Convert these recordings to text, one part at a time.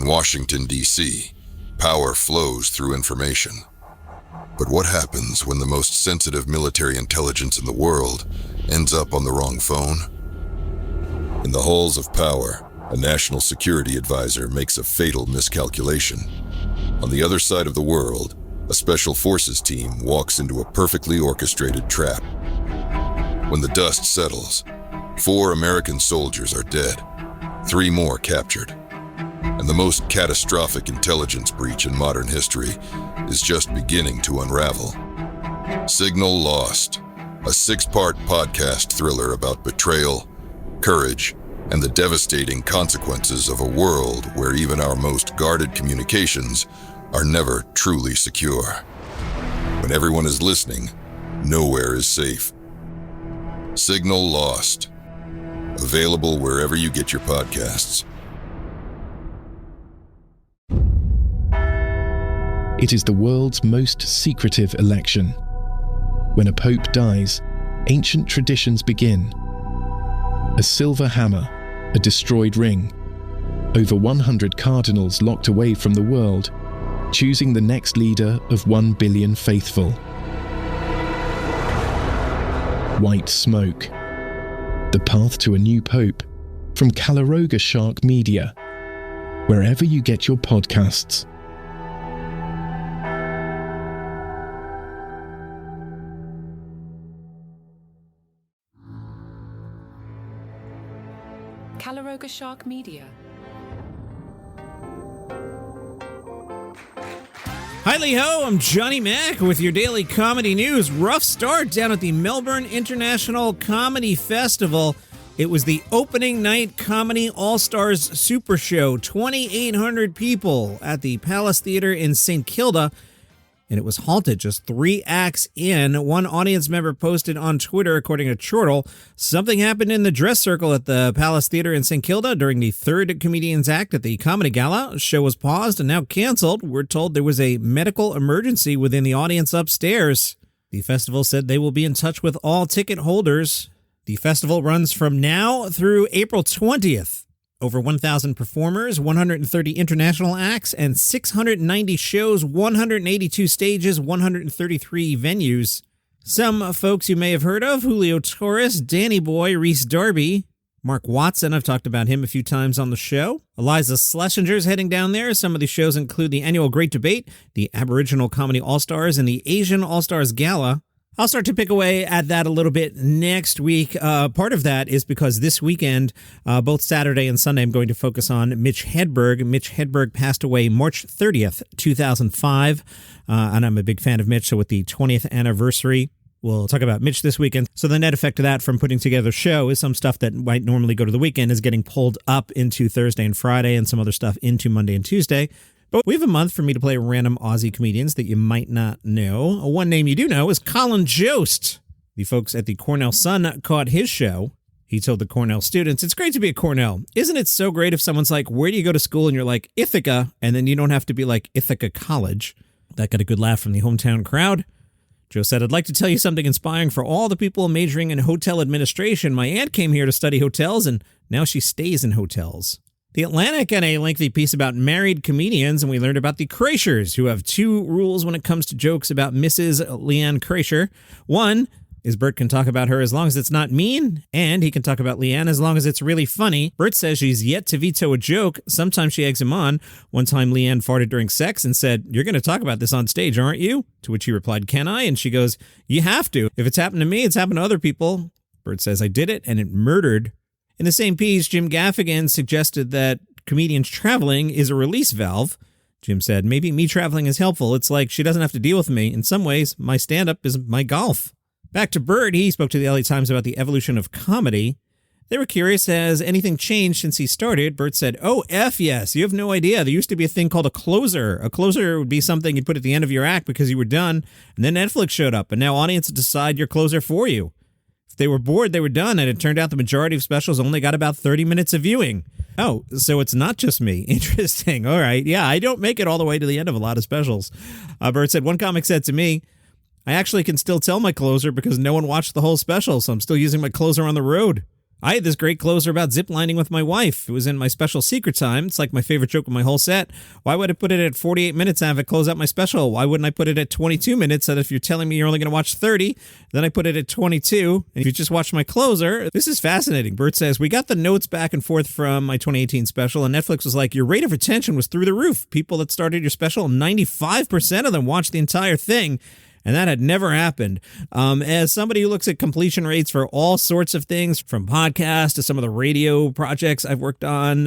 Washington, D.C., power flows through information. But what happens when the most sensitive military intelligence in the world ends up on the wrong phone? In the halls of power, a national security advisor makes a fatal miscalculation. On the other side of the world, a special forces team walks into a perfectly orchestrated trap. When the dust settles, 4 American soldiers are dead, 3 more captured. And the most catastrophic intelligence breach in modern history is just beginning to unravel. Signal Lost, a 6-part podcast thriller about betrayal, courage, and the devastating consequences of a world where even our most guarded communications are never truly secure. When everyone is listening, nowhere is safe. Signal Lost. Available wherever you get your podcasts. It is the world's most secretive election. When a pope dies, ancient traditions begin. A silver hammer, a destroyed ring, over 100 cardinals locked away from the world, choosing the next leader of 1 billion faithful. White Smoke. The path to a new pope, from Calaroga Shark Media, wherever you get your podcasts. Calaroga Shark Media. Hi-li-ho, I'm Johnny Mac with your daily comedy news. Rough start down at the Melbourne International Comedy Festival. It was the opening night Comedy All-Stars Super Show. 2,800 people at the Palace Theatre in St. Kilda. And it was halted just 3 acts in. One audience member posted on Twitter, according to Chortle, something happened in the dress circle at the Palace Theatre in St. Kilda during the 3rd comedian's act at the Comedy Gala. Show was paused and now canceled. We're told there was a medical emergency within the audience upstairs. The festival said they will be in touch with all ticket holders. The festival runs from now through April 20th. Over 1,000 performers, 130 international acts, and 690 shows, 182 stages, 133 venues. Some folks you may have heard of: Julio, Torres, Danny Boy, Reese Darby, Mark Watson. I've talked about him a few times on the show. Eliza Schlesinger's heading down there. Some of the shows include the annual Great Debate, the Aboriginal Comedy All-Stars, and the Asian All-Stars Gala. I'll start to pick away at that a little bit next week. Part of that is because this weekend, both Saturday and Sunday, I'm going to focus on Mitch Hedberg. Mitch Hedberg passed away March 30th, 2005, and I'm a big fan of Mitch, so with the 20th anniversary, we'll talk about Mitch this weekend. So the net effect of that from putting together a show is some stuff that might normally go to the weekend is getting pulled up into Thursday and Friday, and some other stuff into Monday and Tuesday. But we have a month for me to play random Aussie comedians that you might not know. One name you do know is Colin Jost. The folks at the Cornell Sun caught his show. He told the Cornell students, "It's great to be at Cornell. Isn't it so great if someone's like, where do you go to school?" And you're like, Ithaca, and then you don't have to be like Ithaca College. That got a good laugh from the hometown crowd. Joe said, "I'd like to tell you something inspiring for all the people majoring in hotel administration. My aunt came here to study hotels, and now she stays in hotels." The Atlantic had a lengthy piece about married comedians, and we learned about the Krieshcers, who have 2 rules when it comes to jokes about Mrs. Leanne Krieshcer. One is Bert can talk about her as long as it's not mean, and he can talk about Leanne as long as it's really funny. Bert says she's yet to veto a joke. Sometimes she eggs him on. One time Leanne farted during sex and said, "You're going to talk about this on stage, aren't you?" To which he replied, "Can I?" And she goes, "You have to. If it's happened to me, it's happened to other people." Bert says, "I did it, and it murdered." In the same piece, Jim Gaffigan suggested that comedians traveling is a release valve. Jim said, "Maybe me traveling is helpful. It's like she doesn't have to deal with me. In some ways, my stand-up is my golf." Back to Bert, he spoke to the LA Times about the evolution of comedy. They were curious, has anything changed since he started? Bert said, "Oh, F yes. You have no idea. There used to be a thing called a closer. A closer would be something you'd put at the end of your act because you were done, and then Netflix showed up, and now audiences decide your closer for you. If they were bored, they were done, and it turned out the majority of specials only got about 30 minutes of viewing." Oh, so it's not just me. Interesting. All right. Yeah, I don't make it all the way to the end of a lot of specials. Bert said, "One comic said to me, I actually can still tell my closer because no one watched the whole special, so I'm still using my closer on the road." I had this great closer about ziplining with my wife. It was in my special secret time. It's like my favorite joke of my whole set. Why would I put it at 48 minutes and have it close out my special? Why wouldn't I put it at 22 minutes? And if you're telling me you're only going to watch 30, then I put it at 22. And if you just watch my closer, this is fascinating. Bert says, we got the notes back and forth from my 2018 special, and Netflix was like, your rate of retention was through the roof. People that started your special, 95% of them watched the entire thing. And that had never happened. As somebody who looks at completion rates for all sorts of things, from podcasts to some of the radio projects I've worked on,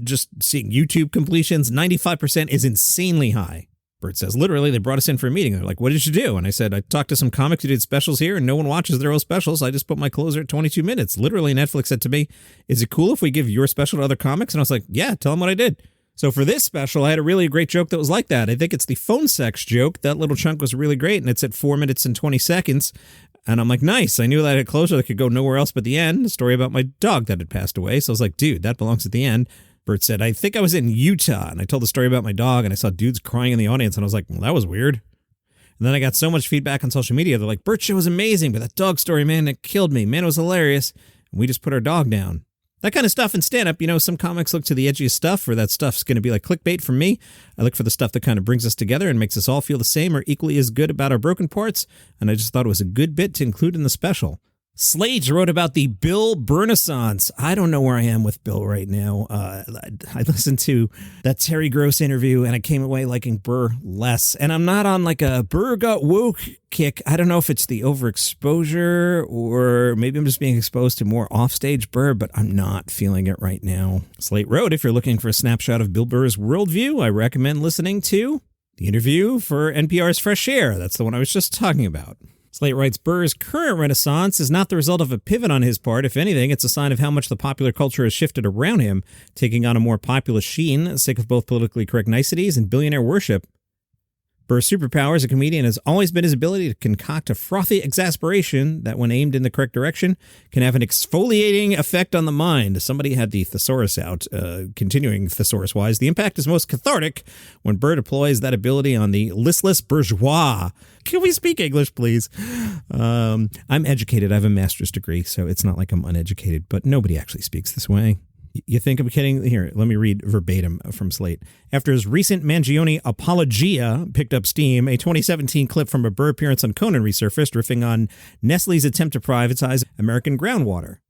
just seeing YouTube completions, 95% is insanely high. Bert says, literally, they brought us in for a meeting. They're like, what did you do? And I said, I talked to some comics who did specials here, and no one watches their own specials. I just put my closer at 22 minutes. Literally, Netflix said to me, is it cool if we give your special to other comics? And I was like, yeah, tell them what I did. So for this special, I had a really great joke that was like that. I think it's the phone sex joke. That little chunk was really great, and it's at 4 minutes and 20 seconds. And I'm like, nice. I knew that I had closer that could go nowhere else but the end. A story about my dog that had passed away. So I was like, dude, that belongs at the end. Bert said, I think I was in Utah, and I told the story about my dog, and I saw dudes crying in the audience, and I was like, well, that was weird. And then I got so much feedback on social media. They're like, Bert's show was amazing, but that dog story, man, it killed me. Man, it was hilarious. And we just put our dog down. That kind of stuff in stand-up, some comics look to the edgiest stuff, or that stuff's going to be like clickbait for me. I look for the stuff that kind of brings us together and makes us all feel the same or equally as good about our broken parts, and I just thought it was a good bit to include in the special. Slate wrote about the Bill Burr renaissance. I don't know where I am with Bill right now. I listened to that Terry Gross interview, and I came away liking Burr less. And I'm not on like a Burr got woke kick. I don't know if it's the overexposure or maybe I'm just being exposed to more offstage Burr, but I'm not feeling it right now. Slate wrote, if you're looking for a snapshot of Bill Burr's worldview, I recommend listening to the interview for NPR's Fresh Air. That's the one I was just talking about. Slate writes, Burr's current renaissance is not the result of a pivot on his part. If anything, it's a sign of how much the popular culture has shifted around him, taking on a more populist sheen, sick of both politically correct niceties and billionaire worship. Burr's superpower as a comedian has always been his ability to concoct a frothy exasperation that, when aimed in the correct direction, can have an exfoliating effect on the mind. Somebody had the thesaurus out, continuing thesaurus-wise. The impact is most cathartic when Burr deploys that ability on the listless bourgeois. Can we speak English, please? I'm educated. I have a master's degree, so it's not like I'm uneducated, but nobody actually speaks this way. You think I'm kidding? Here, let me read verbatim from Slate. After his recent Mangione apologia picked up steam, a 2017 clip from a Burr appearance on Conan resurfaced, riffing on Nestle's attempt to privatize American groundwater.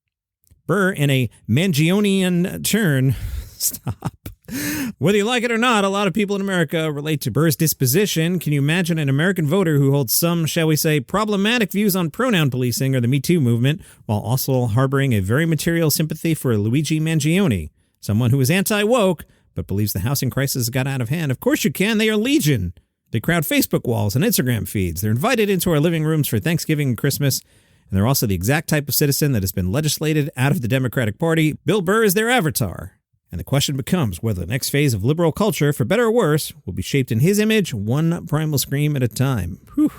Burr, in a Mangionian turn, stop. Whether you like it or not, a lot of people in America relate to Burr's disposition. Can you imagine an American voter who holds some, shall we say, problematic views on pronoun policing or the Me Too movement, while also harboring a very material sympathy for Luigi Mangione, someone who is anti-woke, but believes the housing crisis got out of hand? Of course you can. They are legion. They crowd Facebook walls and Instagram feeds. They're invited into our living rooms for Thanksgiving and Christmas. And they're also the exact type of citizen that has been legislated out of the Democratic Party. Bill Burr is their avatar. And the question becomes whether the next phase of liberal culture, for better or worse, will be shaped in his image, one primal scream at a time. Whew.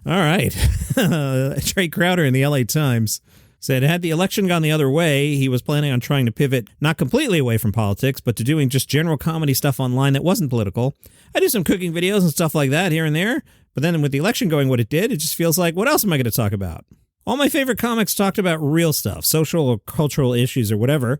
All right. Trey Crowder in the LA Times said, had the election gone the other way, he was planning on trying to pivot not completely away from politics, but to doing just general comedy stuff online that wasn't political. I do some cooking videos and stuff like that here and there, but then with the election going what it did, it just feels like, what else am I going to talk about? All my favorite comics talked about real stuff, social or cultural issues or whatever.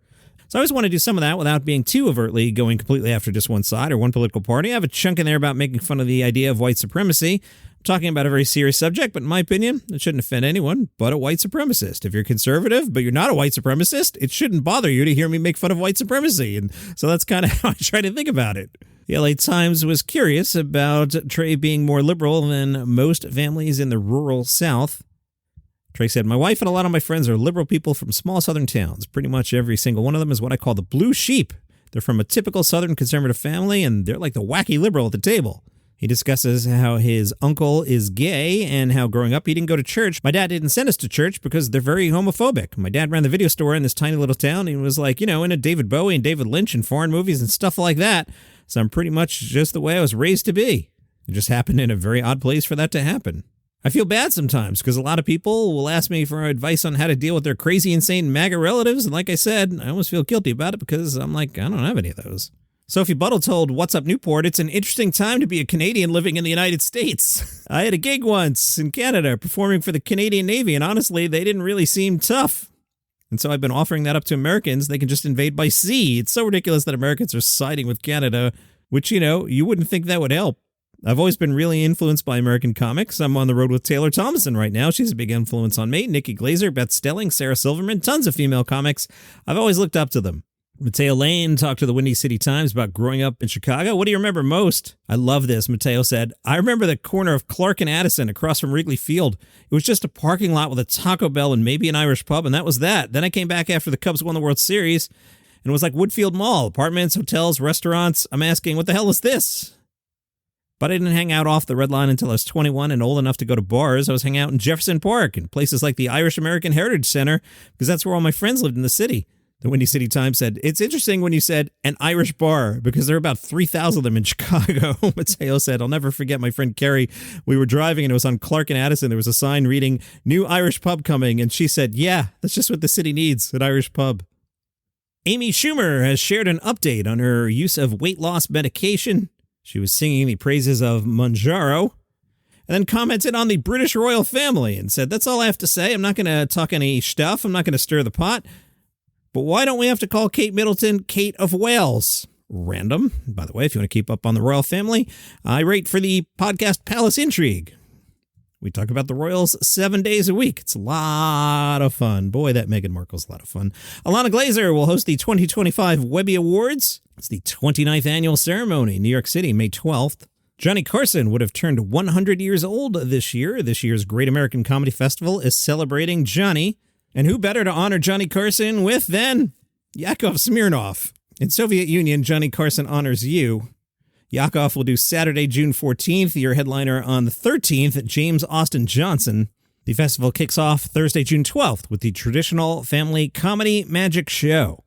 So I always want to do some of that without being too overtly going completely after just one side or one political party. I have a chunk in there about making fun of the idea of white supremacy. I'm talking about a very serious subject, but in my opinion, it shouldn't offend anyone but a white supremacist. If you're conservative, but you're not a white supremacist, it shouldn't bother you to hear me make fun of white supremacy. And so that's kind of how I try to think about it. The LA Times was curious about Trae being more liberal than most families in the rural South. Trae said, my wife and a lot of my friends are liberal people from small southern towns. Pretty much every single one of them is what I call the blue sheep. They're from a typical southern conservative family, and they're like the wacky liberal at the table. He discusses how his uncle is gay and how growing up he didn't go to church. My dad didn't send us to church because they're very homophobic. My dad ran the video store in this tiny little town. He was like, into David Bowie and David Lynch and foreign movies and stuff like that. So I'm pretty much just the way I was raised to be. It just happened in a very odd place for that to happen. I feel bad sometimes because a lot of people will ask me for advice on how to deal with their crazy, insane MAGA relatives. And like I said, I almost feel guilty about it because I'm like, I don't have any of those. Sophie Buddle told What's Up Newport, it's an interesting time to be a Canadian living in the United States. I had a gig once in Canada performing for the Canadian Navy, and honestly, they didn't really seem tough. And so I've been offering that up to Americans. They can just invade by sea. It's so ridiculous that Americans are siding with Canada, which, you wouldn't think that would help. I've always been really influenced by American comics. I'm on the road with Taylor Thomason right now. She's a big influence on me. Nikki Glazer, Beth Stelling, Sarah Silverman, tons of female comics. I've always looked up to them. Mateo Lane talked to the Windy City Times about growing up in Chicago. What do you remember most? I love this. Mateo said, I remember the corner of Clark and Addison across from Wrigley Field. It was just a parking lot with a Taco Bell and maybe an Irish pub, and that was that. Then I came back after the Cubs won the World Series, and it was like Woodfield Mall, apartments, hotels, restaurants. I'm asking, what the hell is this? But I didn't hang out off the Red Line until I was 21 and old enough to go to bars. I was hanging out in Jefferson Park and places like the Irish American Heritage Center because that's where all my friends lived in the city. The Windy City Times said, it's interesting when you said an Irish bar because there are about 3,000 of them in Chicago. Mateo said, I'll never forget my friend Carrie. We were driving and it was on Clark and Addison. There was a sign reading, new Irish pub coming. And she said, yeah, that's just what the city needs, an Irish pub. Amy Schumer has shared an update on her use of weight loss medication. She was singing the praises of Manjaro and then commented on the British royal family and said, that's all I have to say. I'm not going to talk any stuff. I'm not going to stir the pot. But why don't we have to call Kate Middleton Kate of Wales? Random. By the way, if you want to keep up on the royal family, I write for the podcast Palace Intrigue. We talk about the royals 7 days a week. It's a lot of fun. Boy, that Meghan Markle's a lot of fun. Alana Glazer will host the 2025 Webby Awards. It's the 29th annual ceremony in New York City, May 12th. Johnny Carson would have turned 100 years old this year. This year's Great American Comedy Festival is celebrating Johnny. And who better to honor Johnny Carson with than Yakov Smirnoff? In Soviet Union, Johnny Carson honors you. Yakov will do Saturday, June 14th. Your headliner on the 13th, James Austin Johnson. The festival kicks off Thursday, June 12th with the traditional family comedy magic show.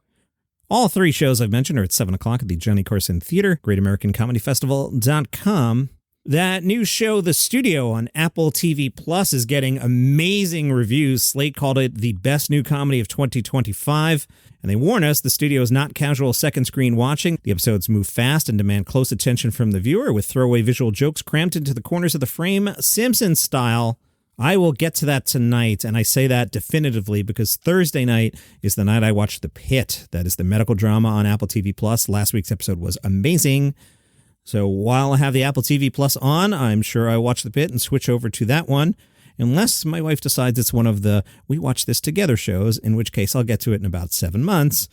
All three shows I've mentioned are at 7 o'clock at the Johnny Carson Theater, GreatAmericanComedyFestival.com. That new show, The Studio, on Apple TV Plus is getting amazing reviews. Slate called it the best new comedy of 2025. And they warn us the studio is not casual second screen watching. The episodes move fast and demand close attention from the viewer with throwaway visual jokes crammed into the corners of the frame, Simpsons style. I will get to that tonight, and I say that definitively because Thursday night is the night I watch The Pit. That is the medical drama on Apple TV Plus. Last week's episode was amazing. So while I have the Apple TV Plus on, I'm sure I watch The Pit and switch over to that one. Unless my wife decides it's one of the We Watch This Together shows, in which case I'll get to it in about 7 months.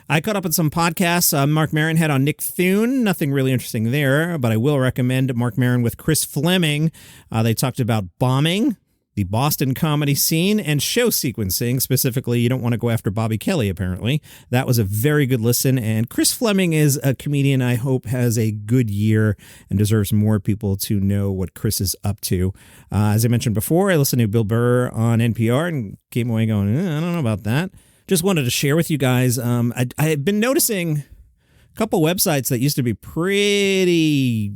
I caught up on some podcasts. Mark Maron had on Nick Thune. Nothing really interesting there, but I will recommend Mark Maron with Chris Fleming. They talked about bombing, the Boston comedy scene, and show sequencing. Specifically, you don't want to go after Bobby Kelly, apparently. That was a very good listen, and Chris Fleming is a comedian I hope has a good year and deserves more people to know what Chris is up to. As I mentioned before, I listened to Bill Burr on NPR and came away going, I don't know about that. Just wanted to share with you guys, I had been noticing a couple websites that used to be pretty...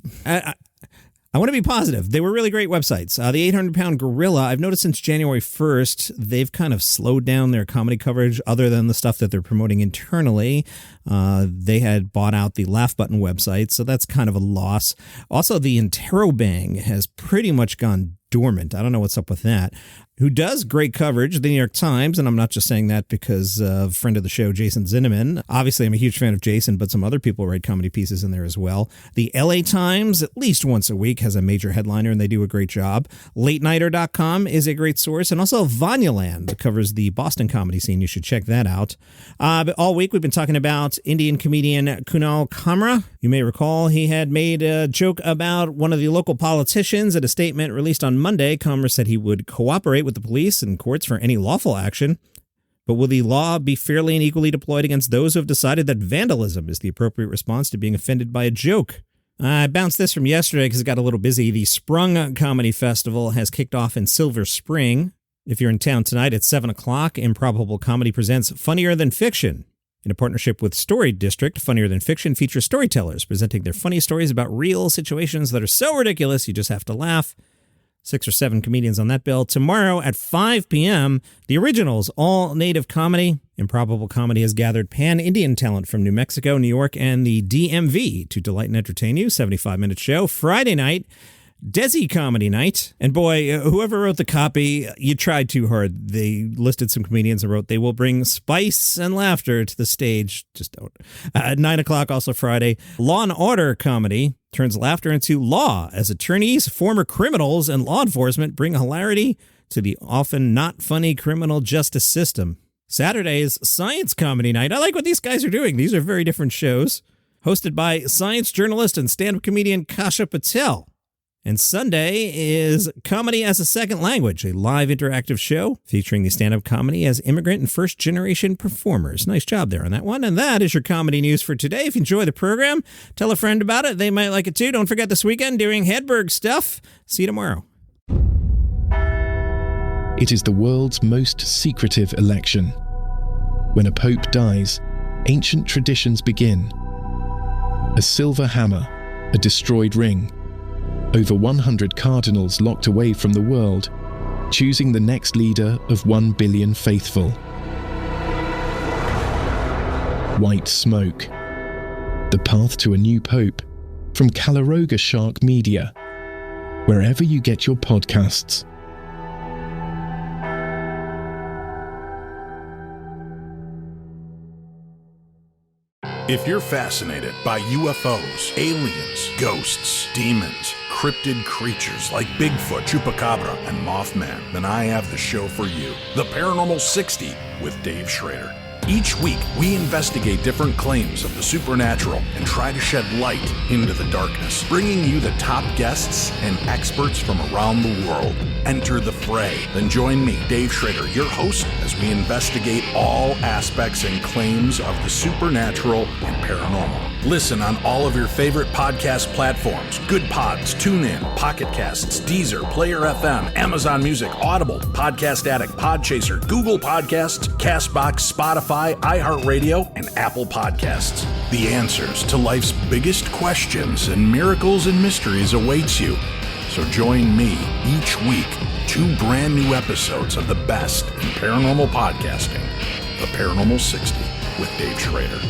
I want to be positive. They were really great websites. The 800-Pound Gorilla, I've noticed since January 1st, they've kind of slowed down their comedy coverage other than the stuff that they're promoting internally. They had bought out the Laugh Button website, so that's kind of a loss. Also, the Interrobang has pretty much gone dormant. I don't know what's up with that. Who does great coverage, the New York Times, and I'm not just saying that because of friend of the show, Jason Zinneman. Obviously, I'm a huge fan of Jason, but some other people write comedy pieces in there as well. The LA Times, at least once a week, has a major headliner, and they do a great job. LateNighter.com is a great source, and also Vanyaland covers the Boston comedy scene. You should check that out. But all week, we've been talking about Indian comedian Kunal Kamra. You may recall he had made a joke about one of the local politicians. At a statement released on Monday, Kamra said he would cooperate with the police and courts for any lawful action. But will the law be fairly and equally deployed against those who have decided that vandalism is the appropriate response to being offended by a joke? I bounced this from yesterday because it got a little busy. The Sprung Comedy Festival has kicked off in Silver Spring. If you're in town tonight at 7 o'clock, Improbable Comedy presents Funnier Than Fiction. In a partnership with Story District, Funnier Than Fiction features storytellers presenting their funny stories about real situations that are so ridiculous you just have to laugh. 6 or 7 comedians on that bill. Tomorrow at 5 p.m., The Originals, all native comedy. Improbable Comedy has gathered pan-Indian talent from New Mexico, New York, and the DMV to delight and entertain you. 75-minute show. Friday night, Desi Comedy Night. And boy, whoever wrote the copy, you tried too hard. They listed some comedians and wrote, they will bring spice and laughter to the stage. Just don't. At 9 o'clock, also Friday, Law and Order Comedy turns laughter into law as attorneys, former criminals, and law enforcement bring hilarity to the often not funny criminal justice system. Saturday is Science Comedy Night. I like what these guys are doing. These are very different shows. Hosted by science journalist and stand-up comedian Kasha Patel. And Sunday is Comedy as a Second Language, a live interactive show featuring the stand-up comedy as immigrant and first-generation performers. Nice job there on that one. And that is your comedy news for today. If you enjoy the program, tell a friend about it. They might like it too. Don't forget this weekend doing Hedberg stuff. See you tomorrow. It is the world's most secretive election. When a pope dies, ancient traditions begin. A silver hammer, a destroyed ring, over 100 cardinals locked away from the world, choosing the next leader of 1 billion faithful. White Smoke, the path to a new pope, from Calaroga Shark Media, wherever you get your podcasts. If you're fascinated by UFOs, aliens, ghosts, demons, cryptid creatures like Bigfoot, Chupacabra, and Mothman, then I have the show for you. The Paranormal 60 with Dave Schrader. Each week, we investigate different claims of the supernatural and try to shed light into the darkness, bringing you the top guests and experts from around the world. Enter the fray. Then join me, Dave Schrader, your host, as we investigate all aspects and claims of the supernatural and paranormal. Listen on all of your favorite podcast platforms: Good Pods, TuneIn, Pocket Casts, Deezer, Player FM, Amazon Music, Audible, Podcast Addict, Podchaser, Google Podcasts, CastBox, Spotify, iHeartRadio, and Apple Podcasts. The answers to life's biggest questions and miracles and mysteries awaits you. So join me each week, 2 brand new episodes of the best in paranormal podcasting, The Paranormal 60 with Dave Schrader.